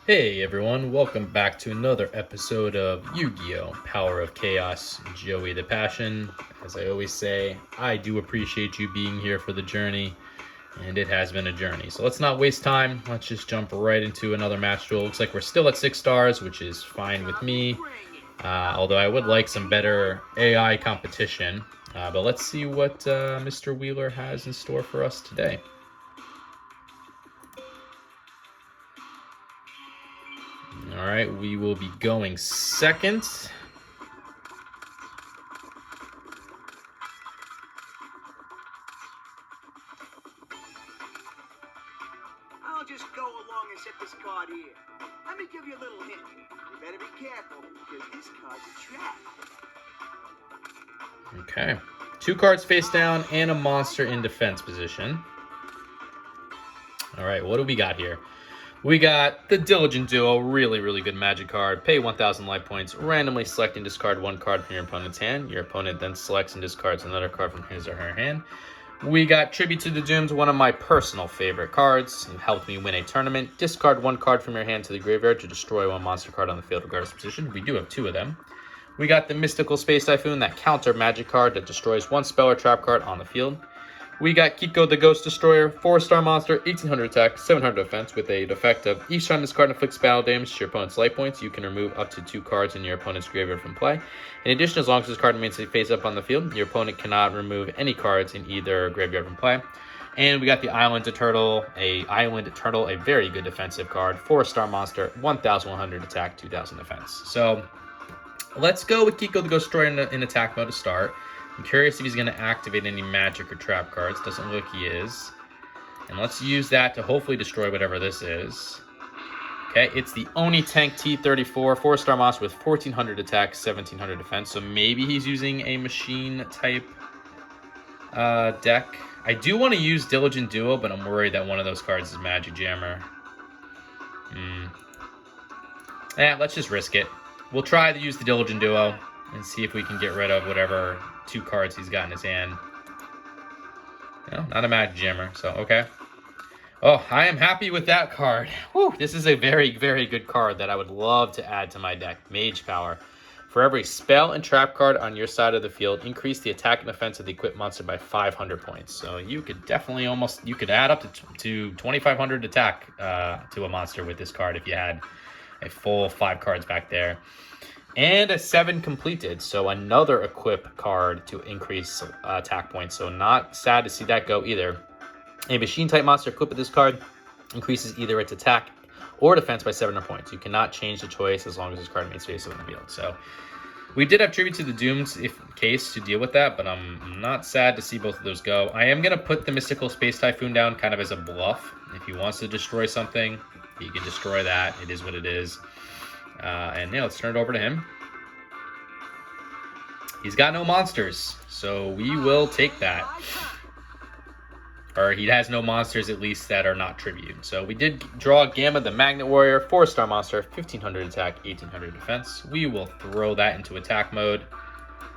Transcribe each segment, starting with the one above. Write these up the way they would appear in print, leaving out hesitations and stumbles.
Hey everyone, welcome back to another episode of Yu-Gi-Oh! Power of Chaos, Joey the Passion. As I always say, I do appreciate you being here for the journey, and it has been a journey. So let's not waste time, let's just jump right into another match duel. Looks like we're still at 6 stars, which is fine with me, although I would like some better AI competition. But let's see what Mr. Wheeler has in store for us today. All right, we will be going second. I'll just go along and set this card here. Let me give you a little hint. You better be careful, because this card's a trap. Okay. 2 cards face down and a monster in defense position. All right, what do we got here? We got the Diligent Duel, really good magic card. Pay 1,000 life points, randomly select and discard 1 card from your opponent's hand. Your opponent then selects and discards another card from his or her hand. We got Tribute to the Doomed, one of my personal favorite cards. It helped me win a tournament. Discard 1 card from your hand to the graveyard to destroy 1 monster card on the field regardless of position. We do have 2 of them. We got the Mystical Space Typhoon, that counter magic card that destroys 1 spell or trap card on the field. We got Kiko the Ghost Destroyer, 4-star monster, 1800 attack, 700 defense, with a effect of each time this card inflicts battle damage to your opponent's life points, you can remove up to 2 cards in your opponent's graveyard from play. In addition, as long as this card remains face up on the field, your opponent cannot remove any cards in either graveyard from play. And we got the Island Turtle, a very good defensive card, 4-star monster, 1100 attack, 2000 defense. So let's go with Kiko the Ghost Destroyer in attack mode to start. I'm curious if he's going to activate any magic or trap cards. Doesn't look he is. And let's use that to hopefully destroy whatever this is. Okay, it's the Oni Tank T34, 4-star monster with 1400 attack, 1700 defense. So maybe he's using a machine type deck. I do want to use Diligent Duo, but I'm worried that one of those cards is Magic Jammer. Yeah, let's just risk it. We'll try to use the Diligent Duo and see if we can get rid of whatever 2 cards he's got in his hand. No, not a Magic Jammer, so okay. Oh, I am happy with that card. Whew, this is a very good card that I would love to add to my deck. Mage Power. For every spell and trap card on your side of the field, increase the attack and defense of the equipped monster by 500 points. So you could definitely you could add up to 2,500 attack to a monster with this card if you had a full 5 cards back there. And a 7 completed, so another equip card to increase attack points. So not sad to see that go either. A machine type monster equipped with this card increases either its attack or defense by 700 points. You cannot change the choice as long as this card remains face up in the field. So we did have Tribute to the Doomed in case to deal with that, but I'm not sad to see both of those go. I am going to put the Mystical Space Typhoon down kind of as a bluff. If he wants to destroy something, he can destroy that. It is what it is. And yeah, let's turn it over to him. He's got no monsters, so we will take that. Or he has no monsters, at least, that are not tribute. So we did draw Gamma the Magnet Warrior, 4-star monster, 1500 attack, 1800 defense. We will throw that into attack mode,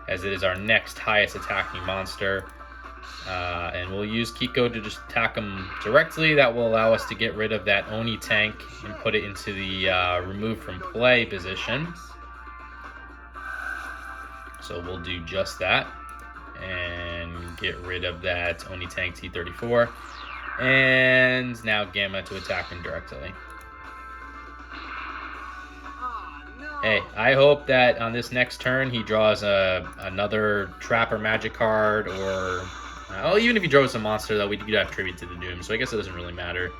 as it is our next highest attacking monster. And we'll use Kiko to just attack him directly. That will allow us to get rid of that Oni tank and put it into the remove from play position. So we'll do just that and get rid of that Oni Tank T34. And now Gamma to attack him directly. Hey, I hope that on this next turn he draws another trap or magic card, or even if he draws a monster, though, we could have Tribute to the Doom, so I guess it doesn't really matter.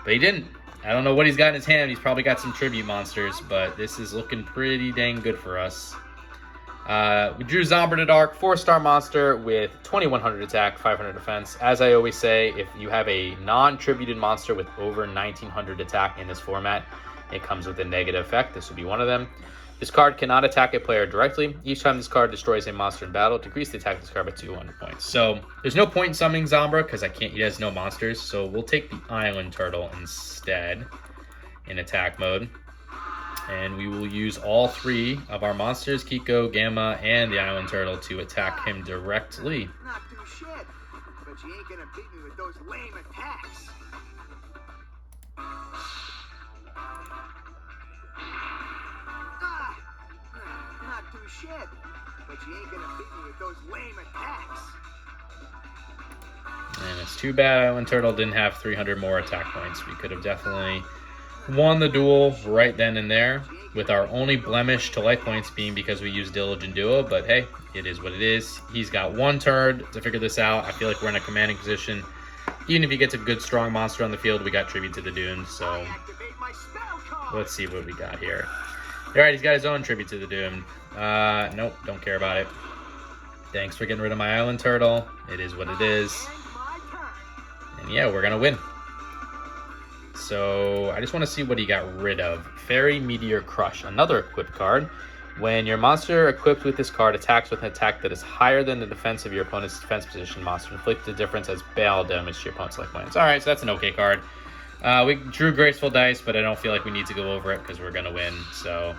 But he didn't. I don't know what he's got in his hand. He's probably got some tribute monsters, but this is looking pretty dang good for us. We drew Zombra the Dark, 4-star monster with 2100 attack, 500 defense. As I always say, if you have a non-tributed monster with over 1900 attack in this format, it comes with a negative effect. This would be one of them. This card cannot attack a player directly. Each time this card destroys a monster in battle, decrease the attack of this card by 200 points. So there's no point in summoning Zombra because he has no monsters. So we'll take the Island Turtle instead in attack mode. And we will use all 3 of our monsters, Kiko, Gamma, and the Island Turtle, to attack him directly. Not do shit, but you ain't gonna beat me with those lame attacks. shit. But you ain't gonna beat me with those lame attacks. And it's too bad Island Turtle didn't have 300 more attack points. We could have definitely won the duel right then and there, with our only blemish to life points being because we used Diligent Duo, but hey, it is what it is. He's got 1 turn to figure this out. I feel like we're in a commanding position. Even if he gets a good, strong monster on the field, we got Tribute to the Dune, so let's see what we got here. Alright, he's got his own Tribute to the Dune. Nope, don't care about it. Thanks for getting rid of my Island Turtle. It is what it is. And yeah, we're gonna win. So I just want to see what he got rid of. Fairy Meteor Crush, another equipped card. When your monster equipped with this card attacks with an attack that is higher than the defense of your opponent's defense position monster, inflict the difference as battle damage to your opponent's life points. Alright, so that's an okay card. We drew Graceful Dice, but I don't feel like we need to go over it because we're going to win. So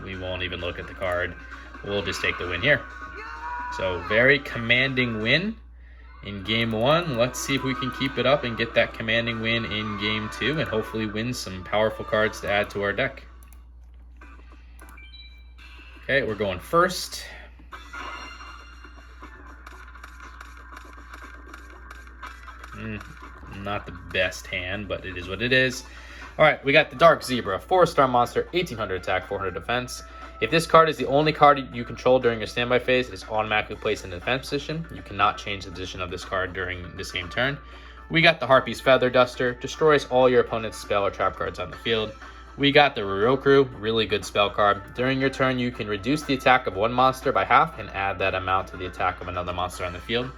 we won't even look at the card. We'll just take the win here. So very commanding win in game 1. Let's see if we can keep it up and get that commanding win in game 2 and hopefully win some powerful cards to add to our deck. Okay, we're going first. Not the best hand, but it is what it is. All right, we got the Dark Zebra, 4-star monster, 1800 attack, 400 defense. If this card is the only card you control during your standby phase, it is automatically placed in the defense position. You cannot change the position of this card during the same turn. We got the Harpy's Feather Duster, destroys all your opponent's spell or trap cards on the field. We got the Ryokuru, really good spell card. During your turn, you can reduce the attack of one monster by half and add that amount to the attack of another monster on the field.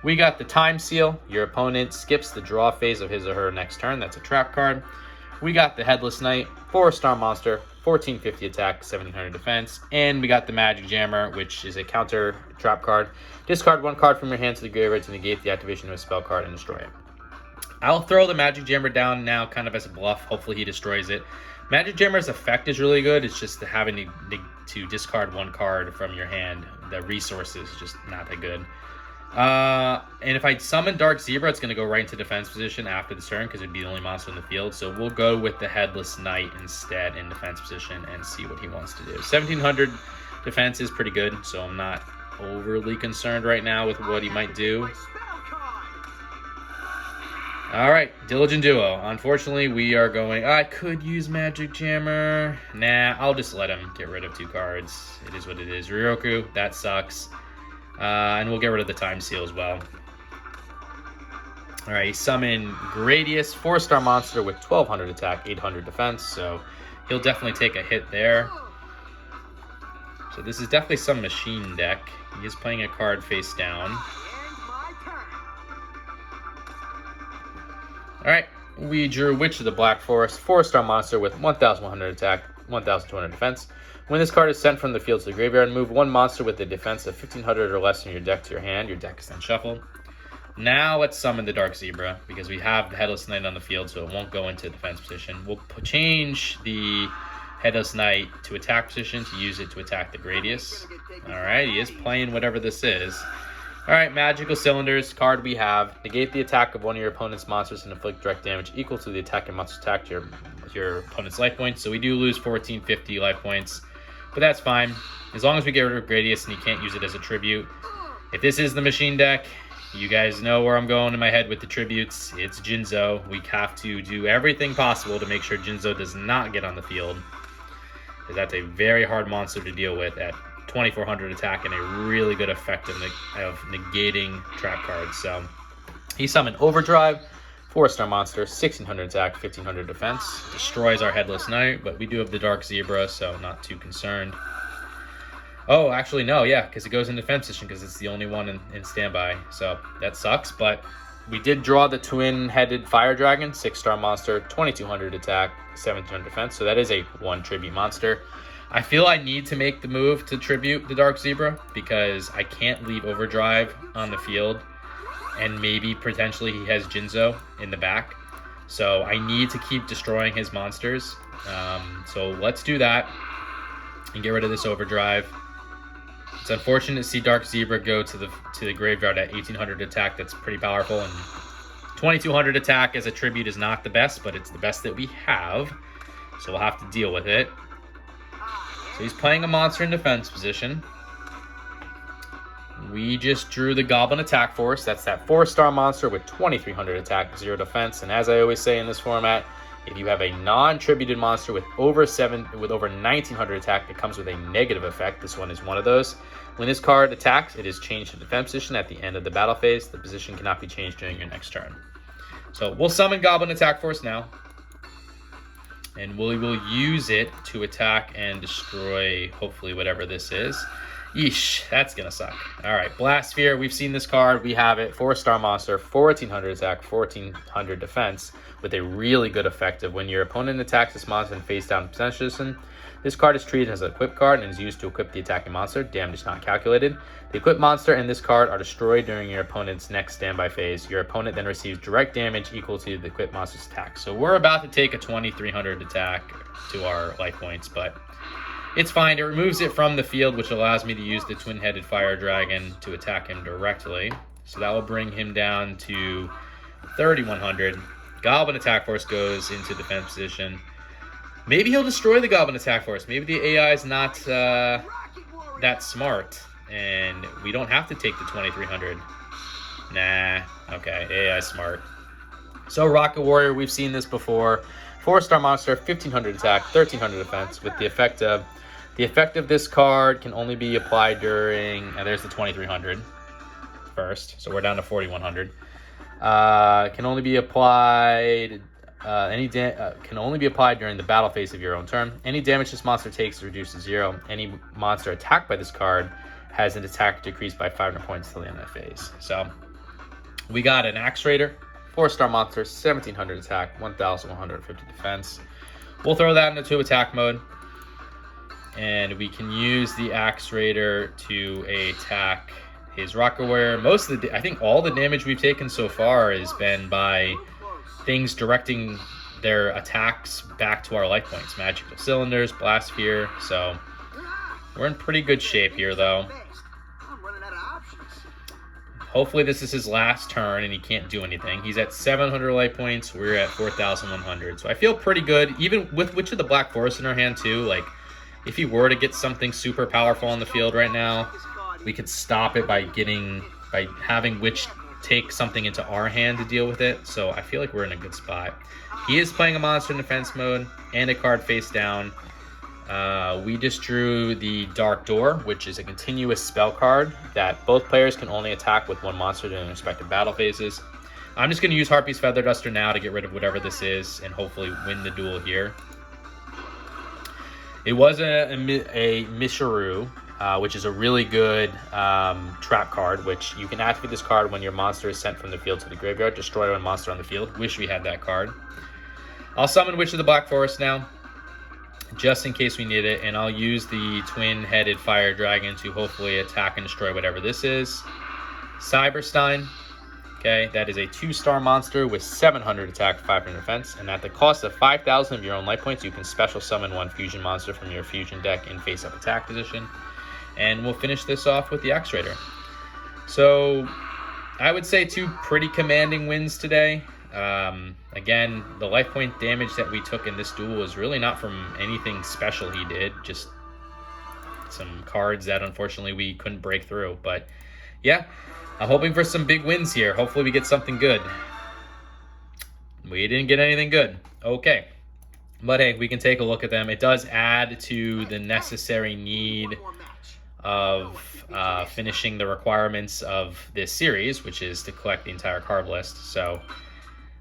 We got the Time Seal. Your opponent skips the draw phase of his or her next turn. That's a trap card. We got the Headless Knight, 4-star monster, 1450 attack, 1700 defense. And we got the Magic Jammer, which is a counter trap card. Discard 1 card from your hand to the graveyard to negate the activation of a spell card and destroy it. I'll throw the Magic Jammer down now kind of as a bluff. Hopefully he destroys it. Magic Jammer's effect is really good. It's just having to discard 1 card from your hand. The resources just not that good. And if I summon Dark Zebra, it's going to go right into defense position after the turn because it'd be the only monster in the field. So we'll go with the Headless Knight instead in defense position and see what he wants to do. 1700 defense is pretty good, so I'm not overly concerned right now with what he might do. All right, Diligent Duo. Unfortunately, we are going... I could use Magic Jammer. Nah, I'll just let him get rid of 2 cards. It is what it is. Ryokuru, that sucks. And we'll get rid of the Time Seal as well. All right, he summoned Gradius, 4-star monster with 1200 attack, 800 defense. So he'll definitely take a hit there. So this is definitely some machine deck. He is playing a card face down. Alright, we drew Witch of the Black Forest, 4-star monster with 1100 attack, 1200 defense. When this card is sent from the field to the graveyard, move 1 monster with a defense of 1500 or less from your deck to your hand. Your deck is then shuffled. Now let's summon the Dark Zebra, because we have the Headless Knight on the field, so it won't go into defense position. We'll change the Headless Knight to attack position to use it to attack the Gradius. Alright, he is playing whatever this is. Alright, Magical Cylinders, card we have. Negate the attack of one of your opponent's monsters and inflict direct damage equal to the attack and monster's attack to your opponent's life points. So we do lose 1450 life points, but that's fine. As long as we get rid of Gradius and you can't use it as a tribute. If this is the machine deck, you guys know where I'm going in my head with the tributes. It's Jinzo. We have to do everything possible to make sure Jinzo does not get on the field, because that's a very hard monster to deal with at 2400 attack and a really good effect of negating trap cards. So he summoned Overdrive, 4-star monster, 1600 attack, 1500 defense. Destroys our Headless Knight, but we do have the Dark Zebra, so not too concerned. Oh, actually, no, yeah, because it goes in defense position because it's the only one in standby. So that sucks, but we did draw the Twin-Headed Fire Dragon, 6-star monster, 2200 attack, 1700 defense. So that is a 1 tribute monster. I feel I need to make the move to tribute the Dark Zebra because I can't leave Overdrive on the field, and maybe potentially he has Jinzo in the back. So I need to keep destroying his monsters. So let's do that and get rid of this Overdrive. It's unfortunate to see Dark Zebra go to the graveyard at 1800 attack. That's pretty powerful, and 2200 attack as a tribute is not the best, but it's the best that we have. So we'll have to deal with it. So he's playing a monster in defense position. We just drew the Goblin Attack Force. That's that 4-star monster with 2300 attack, 0 defense. And as I always say in this format, if you have a non-tributed monster with over 1900 attack, it comes with a negative effect. This one is one of those. When this card attacks, it is changed to defense position at the end of the battle phase. The position cannot be changed during your next turn. So we'll summon Goblin Attack Force now. And we will use it to attack and destroy, hopefully, whatever this is. Yeesh, that's going to suck. All right, Blast Sphere. We've seen this card. We have it. 4-star monster, 1400 attack, 1400 defense, with a really good effect of when your opponent attacks this monster in face down position. This card is treated as an equip card and is used to equip the attacking monster. Damage not calculated. The equipped monster and this card are destroyed during your opponent's next standby phase. Your opponent then receives direct damage equal to the equipped monster's attack. So we're about to take a 2300 attack to our life points, but it's fine. It removes it from the field, which allows me to use the twin-headed fire dragon to attack him directly. So that will bring him down to 3100. Goblin Attack Force goes into defense position. Maybe he'll destroy the Goblin Attack Force. Maybe the AI is not that smart, and we don't have to take the 2300. Nah, okay, AI is smart. So Rocket Warrior, we've seen this before. 4-star monster, 1500 attack, 1300 defense, with the effect of this card can only be applied during, there's the 2300 first, so we're down to 4100. Can only be applied can only be applied during the battle phase of your own turn. Any damage this monster takes is reduced to 0. Any monster attacked by this card has an attack decreased by 500 points till the end of the phase. So we got an Axe Raider, 4-star monster, 1700 attack, 1150 defense. We'll throw that into attack mode, and we can use the Axe Raider to attack his Rocket Warrior. I think all the damage we've taken so far has been by things directing their attacks back to our life points. Magical Cylinders, Blast Sphere. So we're in pretty good shape here, though. Hopefully this is his last turn and he can't do anything. He's at 700 life points. We're at 4,100. So I feel pretty good, even with Witch of the Black Forest in our hand, too. Like, if he were to get something super powerful on the field right now, we could stop it by having Witch take something into our hand to deal with it. So I feel like we're in a good spot. He is playing a monster in defense mode and a card face down. We just drew the Dark Door, which is a continuous spell card that both players can only attack with one monster during their respective battle phases. I'm just going to use Harpy's Feather Duster now to get rid of whatever this is and hopefully win the duel here. It was a Mishiru, which is a really good trap card, which you can activate this card when your monster is sent from the field to the graveyard. Destroy one monster on the field. Wish we had that card. I'll summon Witch of the Black Forest now, just in case we need it, and I'll use the twin-headed fire dragon to hopefully attack and destroy whatever this is. Cyberstein. Okay, that is a 2-star monster with 700 attack, 500 defense, and at the cost of 5,000 of your own life points, you can special summon one fusion monster from your fusion deck in face-up attack position. And we'll finish this off with the Axe Raider. So, I would say 2 pretty commanding wins today. Again, the life point damage that we took in this duel was really not from anything special he did, just some cards that unfortunately we couldn't break through. But yeah, I'm hoping for some big wins here. Hopefully we get something good. We didn't get anything good. Okay. But hey, we can take a look at them. It does add to the necessary need of finishing the requirements of this series, which is to collect the entire card list. So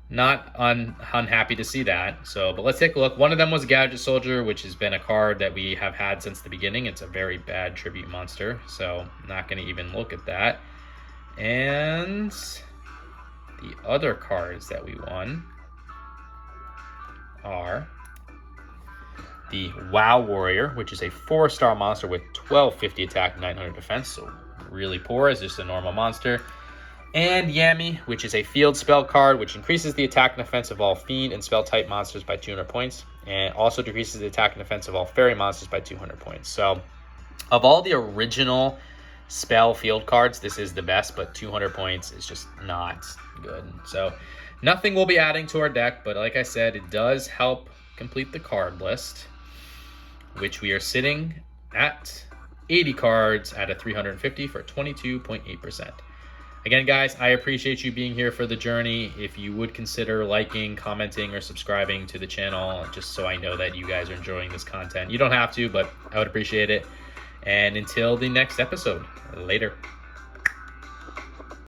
not unhappy to see that. But let's take a look. One of them was Gadget Soldier, which has been a card that we have had since the beginning. It's a very bad tribute monster, so not going to even look at that. And the other cards that we won are the WoW Warrior, which is a 4-star monster with 1250 attack, 900 defense, so really poor as just a normal monster. And Yami, which is a field spell card, which increases the attack and defense of all fiend and spell type monsters by 200 points, and also decreases the attack and defense of all fairy monsters by 200 points. So, of all the original spell field cards, this is the best, but 200 points is just not good. So, nothing we'll be adding to our deck, but like I said, it does help complete the card list, which we are sitting at 80 cards out of 350 for 22.8%. Again, guys, I appreciate you being here for the journey. If you would consider liking, commenting, or subscribing to the channel, just so I know that you guys are enjoying this content. You don't have to, but I would appreciate it. And until the next episode, later.